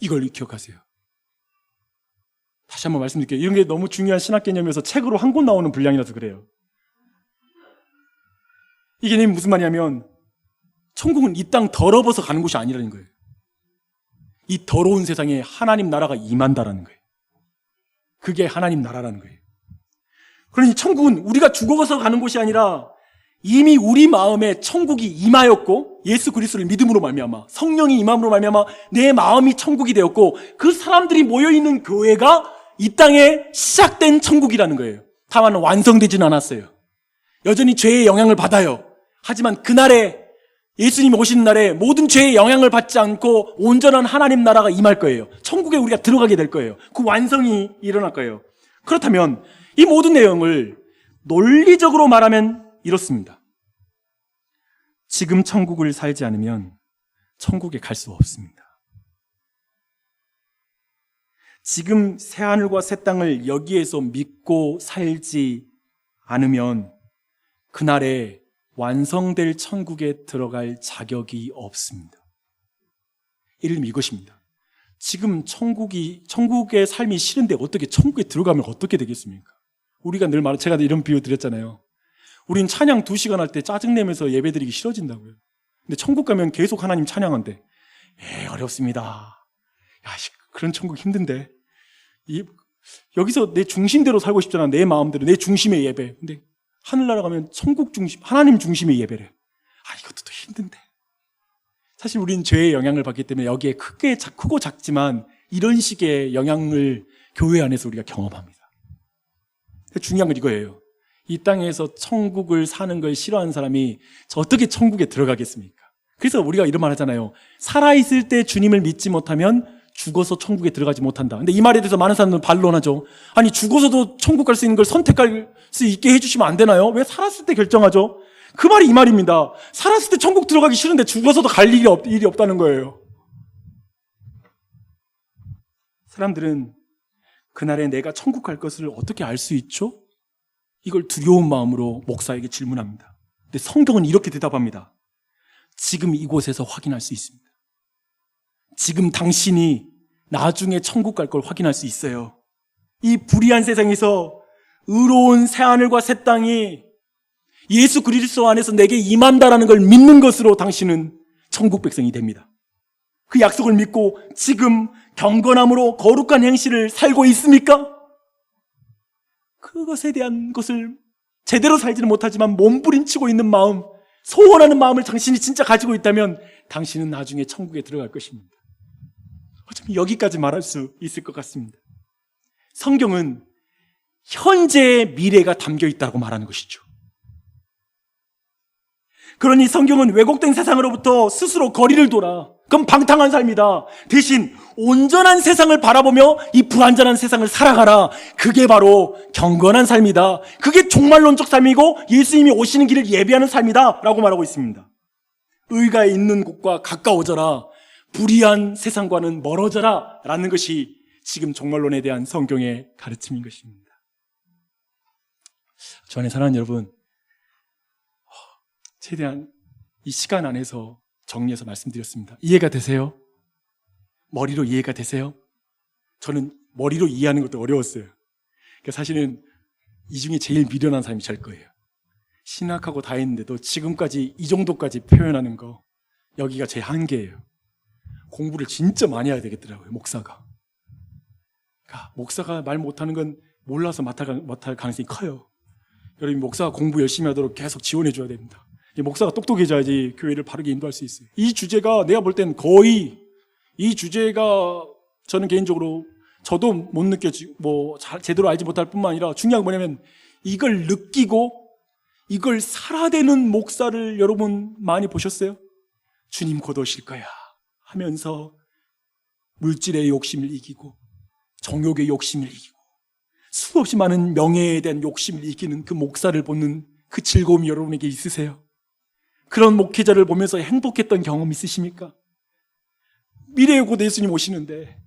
A: 이걸 기억하세요. 다시 한번 말씀드릴게요. 이런 게 너무 중요한 신학 개념이어서 책으로 한 권 나오는 분량이라서 그래요. 이 개념이 무슨 말이냐면 천국은 이 땅 더러워서 가는 곳이 아니라는 거예요. 이 더러운 세상에 하나님 나라가 임한다라는 거예요. 그게 하나님 나라라는 거예요. 그러니 천국은 우리가 죽어서 가는 곳이 아니라 이미 우리 마음에 천국이 임하였고, 예수 그리스도를 믿음으로 말미암아 성령이 임함으로 말미암아 내 마음이 천국이 되었고, 그 사람들이 모여있는 교회가 이 땅에 시작된 천국이라는 거예요. 다만 완성되지는 않았어요. 여전히 죄의 영향을 받아요. 하지만 그날에 예수님이 오시는 날에 모든 죄의 영향을 받지 않고 온전한 하나님 나라가 임할 거예요. 천국에 우리가 들어가게 될 거예요. 그 완성이 일어날 거예요. 그렇다면 이 모든 내용을 논리적으로 말하면 이렇습니다. 지금 천국을 살지 않으면 천국에 갈 수 없습니다. 지금 새하늘과 새 땅을 여기에서 믿고 살지 않으면 그날에 완성될 천국에 들어갈 자격이 없습니다. 이름 이것입니다. 지금 천국의 삶이 싫은데 어떻게 천국에 들어가면 어떻게 되겠습니까? 우리가 늘 제가 이런 비유 드렸잖아요. 우린 찬양 2시간 할 때 짜증내면서 예배드리기 싫어진다고요. 근데 천국 가면 계속 하나님 찬양한대. 어렵습니다. 그런 천국 힘든데. 여기서 내 중심대로 살고 싶잖아. 내 마음대로, 내 중심의 예배. 근데 하늘나라 가면 천국 중심, 하나님 중심의 예배래. 이것도 또 힘든데. 사실 우리는 죄의 영향을 받기 때문에 여기에 크고 작지만 이런 식의 영향을 교회 안에서 우리가 경험합니다. 중요한 건 이거예요. 이 땅에서 천국을 사는 걸 싫어하는 사람이 어떻게 천국에 들어가겠습니까? 그래서 우리가 이런 말 하잖아요. 살아있을 때 주님을 믿지 못하면 죽어서 천국에 들어가지 못한다. 근데 이 말에 대해서 많은 사람들은 반론하죠. 아니, 죽어서도 천국 갈 수 있는 걸 선택할 수 있게 해주시면 안 되나요? 왜 살았을 때 결정하죠? 그 말이 이 말입니다. 살았을 때 천국 들어가기 싫은데 죽어서도 갈 일이 없다는 거예요. 사람들은 그날에 내가 천국 갈 것을 어떻게 알 수 있죠? 이걸 두려운 마음으로 목사에게 질문합니다. 근데 성경은 이렇게 대답합니다. 지금 이곳에서 확인할 수 있습니다. 지금 당신이 나중에 천국 갈 걸 확인할 수 있어요. 이 불의한 세상에서 의로운 새하늘과 새 땅이 예수 그리스도 안에서 내게 임한다라는 걸 믿는 것으로 당신은 천국 백성이 됩니다. 그 약속을 믿고 지금 경건함으로 거룩한 행실을 살고 있습니까? 그것에 대한 것을 제대로 살지는 못하지만 몸부림치고 있는 마음, 소원하는 마음을 당신이 진짜 가지고 있다면 당신은 나중에 천국에 들어갈 것입니다. 어쩌면 여기까지 말할 수 있을 것 같습니다. 성경은 현재의 미래가 담겨 있다고 말하는 것이죠. 그러니 성경은 왜곡된 세상으로부터 스스로 거리를 둬라. 그럼 방탕한 삶이다. 대신 온전한 세상을 바라보며 이 불완전한 세상을 살아가라. 그게 바로 경건한 삶이다. 그게 종말론적 삶이고 예수님이 오시는 길을 예비하는 삶이다 라고 말하고 있습니다. 의가 있는 곳과 가까워져라. 불의한 세상과는 멀어져라 라는 것이 지금 종말론에 대한 성경의 가르침인 것입니다. 저 안에 사랑하는 여러분, 최대한 이 시간 안에서 정리해서 말씀드렸습니다. 이해가 되세요? 머리로 이해가 되세요? 저는 머리로 이해하는 것도 어려웠어요. 그러니까 사실은 이 중에 제일 미련한 사람이 절 거예요. 신학하고 다 했는데도 지금까지 이 정도까지 표현하는 거, 여기가 제 한계예요. 공부를 진짜 많이 해야 되겠더라고요, 목사가. 그러니까 목사가 말 못하는 건 몰라서 못할 가능성이 커요. 여러분, 목사가 공부 열심히 하도록 계속 지원해 줘야 됩니다. 목사가 똑똑해져야지 교회를 바르게 인도할 수 있어요. 이 주제가 내가 볼 땐 거의, 이 주제가 저는 개인적으로 저도 못 느껴지고 제대로 알지 못할 뿐만 아니라 중요한 건 뭐냐면 이걸 느끼고 이걸 살아내는 목사를 여러분 많이 보셨어요? 주님 곧 오실 거야 하면서 물질의 욕심을 이기고 정욕의 욕심을 이기고 수없이 많은 명예에 대한 욕심을 이기는 그 목사를 보는 그 즐거움이 여러분에게 있으세요? 그런 목회자를 보면서 행복했던 경험 있으십니까? 미래에 곧 예수님 오시는데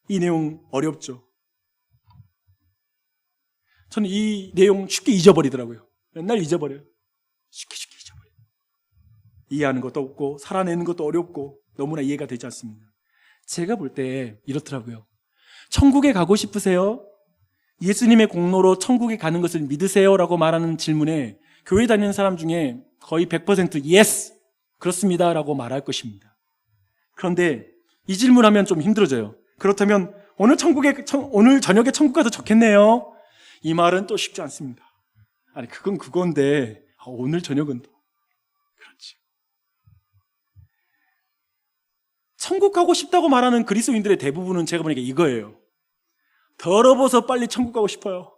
A: 이 내용 어렵죠? 저는 이 내용 쉽게 잊어버리더라고요. 맨날 잊어버려요. 쉽게 잊어버려요. 이해하는 것도 없고 살아내는 것도 어렵고 너무나 이해가 되지 않습니다. 제가 볼 때 이렇더라고요. 천국에 가고 싶으세요? 예수님의 공로로 천국에 가는 것을 믿으세요? 라고 말하는 질문에 교회 다니는 사람 중에 거의 100% yes, 그렇습니다 라고 말할 것입니다. 그런데 이 질문하면 좀 힘들어져요. 그렇다면 오늘 저녁에 천국 가도 좋겠네요. 이 말은 또 쉽지 않습니다. 아니 그건 그건데 오늘 저녁은 또 그렇지. 천국 가고 싶다고 말하는 그리스도인들의 대부분은 제가 보니까 이거예요. 더러워서 빨리 천국 가고 싶어요.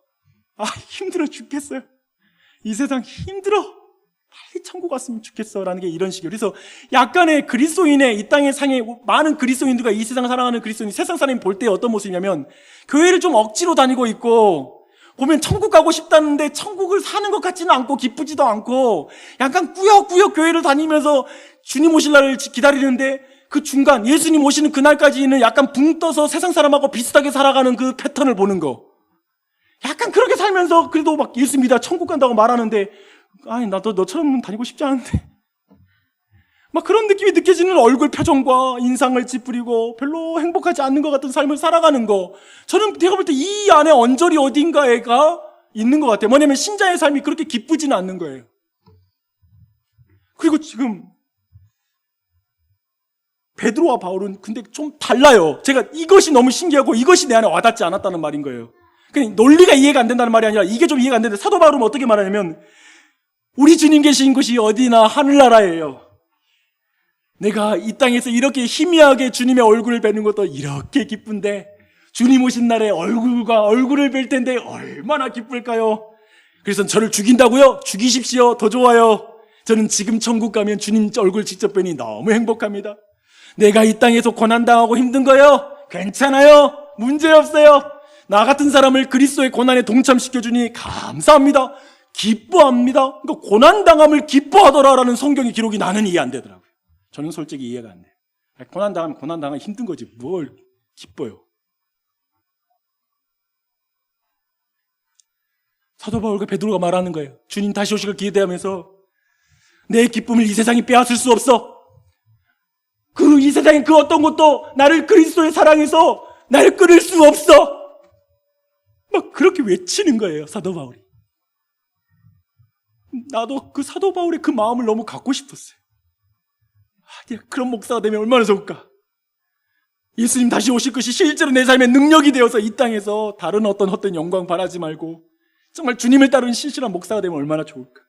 A: 힘들어 죽겠어요. 이 세상 힘들어. 빨리 천국 갔으면 좋겠어. 라는 게 이런 식이에요. 그래서 약간의 그리스도인의 이 땅의 상에 많은 그리스도인들과 이 세상을 살아가는 그리스도인, 세상 사람이 볼 때 어떤 모습이냐면 교회를 좀 억지로 다니고 있고 보면 천국 가고 싶다는데 천국을 사는 것 같지는 않고 기쁘지도 않고 약간 꾸역꾸역 교회를 다니면서 주님 오실 날을 기다리는데 그 중간 예수님 오시는 그날까지는 약간 붕 떠서 세상 사람하고 비슷하게 살아가는 그 패턴을 보는 거. 약간 그렇게 살면서 그래도 막 예수 믿어 천국 간다고 말하는데 나도 너처럼 다니고 싶지 않은데 막 그런 느낌이 느껴지는 얼굴 표정과 인상을 찌푸리고 별로 행복하지 않는 것 같은 삶을 살아가는 거. 저는 제가 볼 때 이 안에 언저리 어딘가에가 있는 것 같아요. 뭐냐면 신자의 삶이 그렇게 기쁘지는 않는 거예요. 그리고 지금 베드로와 바울은 근데 좀 달라요. 제가 이것이 너무 신기하고 이것이 내 안에 와닿지 않았다는 말인 거예요. 그냥 논리가 이해가 안 된다는 말이 아니라 이게 좀 이해가 안 되는데 사도 바울은 어떻게 말하냐면 우리 주님 계신 곳이 어디나 하늘나라예요. 내가 이 땅에서 이렇게 희미하게 주님의 얼굴을 뵈는 것도 이렇게 기쁜데 주님 오신 날에 얼굴과 얼굴을 뵐 텐데 얼마나 기쁠까요? 그래서 저를 죽인다고요? 죽이십시오. 더 좋아요. 저는 지금 천국 가면 주님 얼굴 직접 뵈니 너무 행복합니다. 내가 이 땅에서 고난당하고 힘든 거요? 괜찮아요. 문제없어요. 나 같은 사람을 그리스도의 고난에 동참시켜주니 감사합니다. 기뻐합니다. 그러니까 고난당함을 기뻐하더라라는 성경의 기록이 나는 이해 안 되더라고요. 저는 솔직히 이해가 안 돼요. 고난당하면 고난당하면 힘든 거지 뭘 기뻐요.
B: 사도 바울과 베드로가 말하는 거예요. 주님 다시 오시길 기대하면서 내 기쁨을 이 세상이 빼앗을 수 없어. 이 세상의 그 어떤 것도 나를 그리스도의 사랑에서 나를 끊을 수 없어. 막 그렇게 외치는 거예요, 사도 바울이. 나도 그 사도 바울의 그 마음을 너무 갖고 싶었어요. 그런 목사가 되면 얼마나 좋을까. 예수님 다시 오실 것이 실제로 내 삶의 능력이 되어서 이 땅에서 다른 어떤 헛된 영광 바라지 말고 정말 주님을 따르는 신실한 목사가 되면 얼마나 좋을까.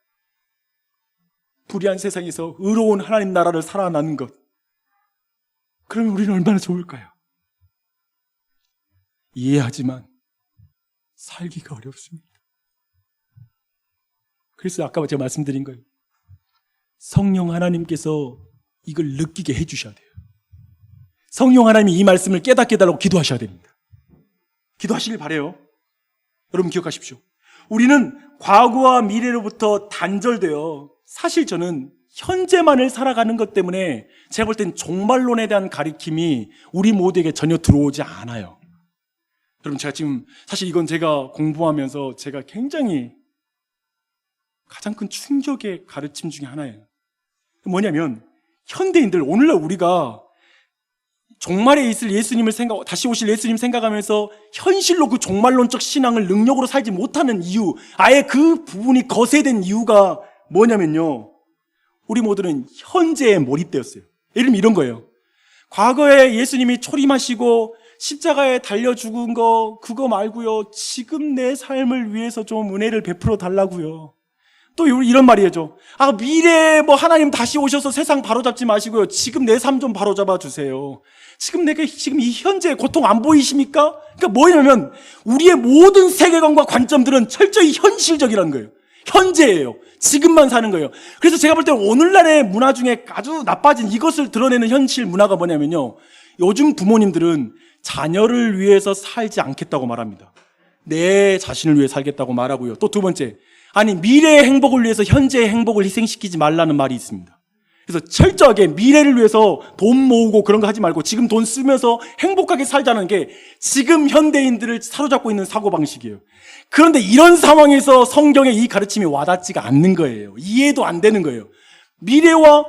B: 불의한 세상에서 의로운 하나님 나라를 살아나는 것, 그러면 우리는 얼마나 좋을까요? 이해하지만 살기가 어렵습니다. 그래서 아까 제가 말씀드린 거예요. 성령 하나님께서 이걸 느끼게 해주셔야 돼요. 성령 하나님이 이 말씀을 깨닫게 해달라고 기도하셔야 됩니다. 기도하시길 바라요. 여러분 기억하십시오. 우리는 과거와 미래로부터 단절되어 사실 저는 현재만을 살아가는 것 때문에 제가 볼 땐 종말론에 대한 가르침이 우리 모두에게 전혀 들어오지 않아요. 여러분 제가 지금 사실 이건 제가 공부하면서 제가 굉장히 가장 큰 충격의 가르침 중에 하나예요. 뭐냐면 현대인들 오늘날 우리가 종말에 있을 예수님을 다시 오실 예수님 생각하면서 현실로 그 종말론적 신앙을 능력으로 살지 못하는 이유, 아예 그 부분이 거세된 이유가 뭐냐면요, 우리 모두는 현재에 몰입되었어요. 예를 들면 이런 거예요. 과거에 예수님이 초림하시고 십자가에 달려 죽은 거 그거 말고요, 지금 내 삶을 위해서 좀 은혜를 베풀어 달라고요. 또 이런 말이죠. 미래에 하나님 다시 오셔서 세상 바로잡지 마시고요, 지금 내 삶 좀 바로잡아 주세요. 지금 이 현재의 고통 안 보이십니까? 그러니까 뭐냐면 우리의 모든 세계관과 관점들은 철저히 현실적이라는 거예요. 현재예요. 지금만 사는 거예요. 그래서 제가 볼 때 오늘날의 문화 중에 아주 나빠진 이것을 드러내는 현실 문화가 뭐냐면요, 요즘 부모님들은 자녀를 위해서 살지 않겠다고 말합니다. 내 자신을 위해 살겠다고 말하고요. 또 두 번째, 미래의 행복을 위해서 현재의 행복을 희생시키지 말라는 말이 있습니다. 그래서 철저하게 미래를 위해서 돈 모으고 그런 거 하지 말고 지금 돈 쓰면서 행복하게 살자는 게 지금 현대인들을 사로잡고 있는 사고방식이에요. 그런데 이런 상황에서 성경의 이 가르침이 와닿지가 않는 거예요. 이해도 안 되는 거예요. 미래와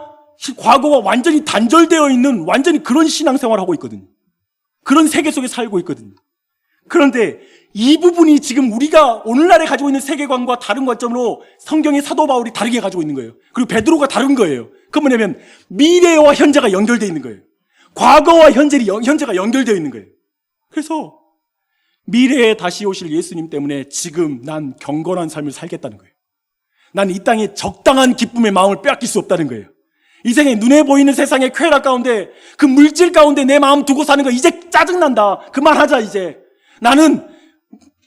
B: 과거가 완전히 단절되어 있는 완전히 그런 신앙생활을 하고 있거든요. 그런 세계 속에 살고 있거든요. 그런데 이 부분이 지금 우리가 오늘날에 가지고 있는 세계관과 다른 관점으로 성경의 사도 바울이 다르게 가지고 있는 거예요. 그리고 베드로가 다른 거예요. 그 뭐냐면 미래와 현재가 연결되어 있는 거예요. 과거와 현재가 연결되어 있는 거예요. 그래서 미래에 다시 오실 예수님 때문에 지금 난 경건한 삶을 살겠다는 거예요. 난 이 땅에 적당한 기쁨의 마음을 빼앗길 수 없다는 거예요. 이 생에 눈에 보이는 세상의 쾌락 가운데, 그 물질 가운데 내 마음 두고 사는 거 이제 짜증난다. 그만하자 이제. 나는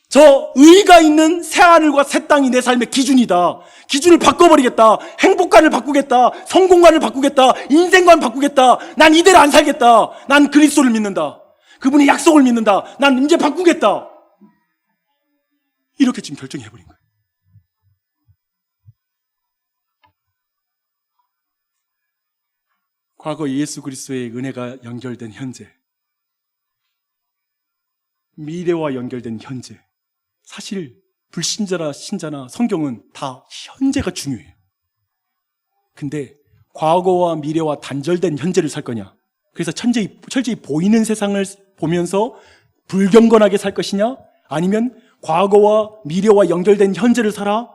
B: 저 의가 있는 새하늘과 새 땅이 내 삶의 기준이다. 기준을 바꿔버리겠다. 행복관을 바꾸겠다. 성공관을 바꾸겠다. 인생관 바꾸겠다. 난 이대로 안 살겠다. 난 그리스도를 믿는다. 그분의 약속을 믿는다. 난 이제 바꾸겠다. 이렇게 지금 결정해버린 거예요. 과거 예수 그리스도의 은혜가 연결된 현재, 미래와 연결된 현재. 사실 불신자나 신자나 성경은 다 현재가 중요해요. 근데 과거와 미래와 단절된 현재를 살 거냐, 그래서 철저히 보이는 세상을 보면서 불경건하게 살 것이냐, 아니면 과거와 미래와 연결된 현재를 살아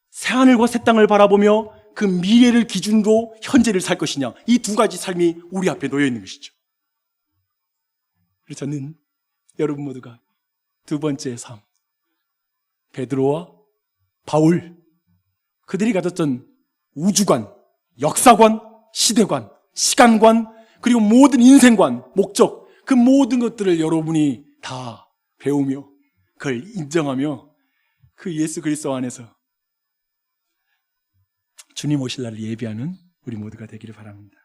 B: 새하늘과 새 땅을 바라보며 그 미래를 기준으로 현재를 살 것이냐, 이 두 가지 삶이 우리 앞에 놓여 있는 것이죠. 그래서 저는 여러분 모두가 두 번째 삶, 베드로와 바울, 그들이 가졌던 우주관, 역사관, 시대관, 시간관, 그리고 모든 인생관, 목적, 그 모든 것들을 여러분이 다 배우며 그걸 인정하며 그 예수 그리스도 안에서 주님 오실 날을 예비하는 우리 모두가 되기를 바랍니다.